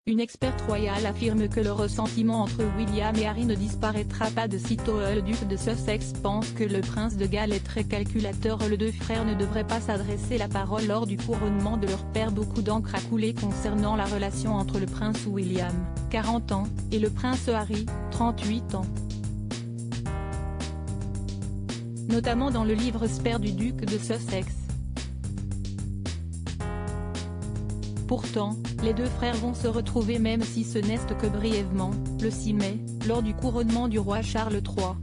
Une experte royale affirme que le ressentiment entre William et Harry ne disparaîtra pas de sitôt. Le duc de Sussex pense que le prince de Galles est très calculateur. Les deux frères ne devraient pas s'adresser la parole lors du couronnement de leur père. Beaucoup d'encre a coulé concernant la relation entre le prince William, 40 ans, et le prince Harry, 38 ans. Notamment dans le livre Spare du duc de Sussex. Pourtant, les deux frères vont se retrouver même si ce n'est que brièvement, le 6 mai, lors du couronnement du roi Charles III.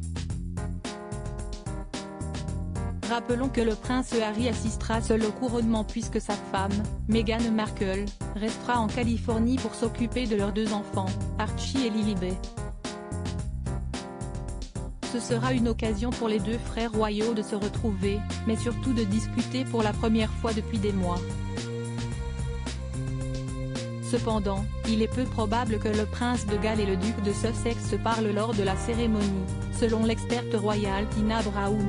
Rappelons que le prince Harry assistera seul au couronnement puisque sa femme, Meghan Markle, restera en Californie pour s'occuper de leurs deux enfants, Archie et Lilibet. Ce sera une occasion pour les deux frères royaux de se retrouver, mais surtout de discuter pour la première fois depuis des mois. Cependant, il est peu probable que le prince de Galles et le duc de Sussex se parlent lors de la cérémonie, selon l'experte royale Tina Brown.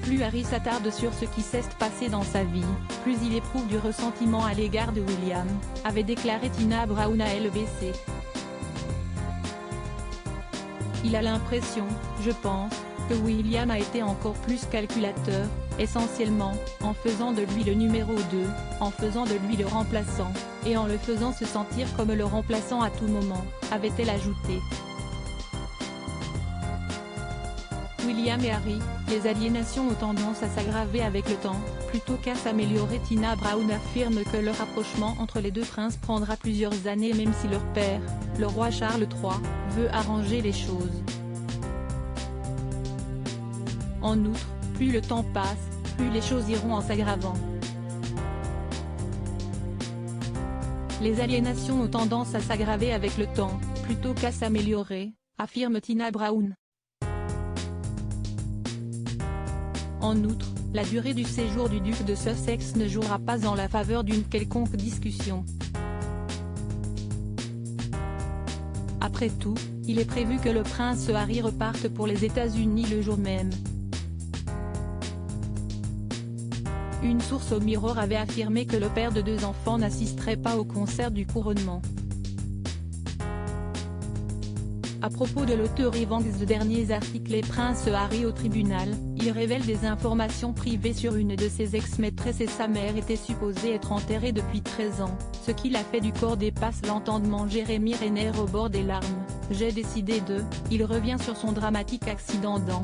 Plus Harry s'attarde sur ce qui s'est passé dans sa vie, plus il éprouve du ressentiment à l'égard de William, avait déclaré Tina Brown à LBC. Il a l'impression, je pense, que William a été encore plus calculateur, essentiellement, en faisant de lui le numéro 2, en faisant de lui le remplaçant, et en le faisant se sentir comme le remplaçant à tout moment, avait-elle ajouté. William et Harry, les aliénations ont tendance à s'aggraver avec le temps, plutôt qu'à s'améliorer. Tina Brown affirme que le rapprochement entre les deux princes prendra plusieurs années même si leur père, le roi Charles III, veut arranger les choses. En outre, plus le temps passe, plus les choses iront en s'aggravant. Les aliénations ont tendance à s'aggraver avec le temps, plutôt qu'à s'améliorer, affirme Tina Brown. En outre, la durée du séjour du duc de Sussex ne jouera pas en la faveur d'une quelconque discussion. Après tout, il est prévu que le prince Harry reparte pour les États-Unis le jour même. Une source au Mirror avait affirmé que le père de deux enfants n'assisterait pas au concert du couronnement. À propos de l'auteur Evans de derniers articles et Prince Harry au tribunal, il révèle des informations privées sur une de ses ex-maîtresses et sa mère était supposée être enterrée depuis 13 ans, ce qui l'a fait du corps dépasse l'entendement. Jeremy Renner au bord des larmes, j'ai décidé de, il revient sur son dramatique accident dans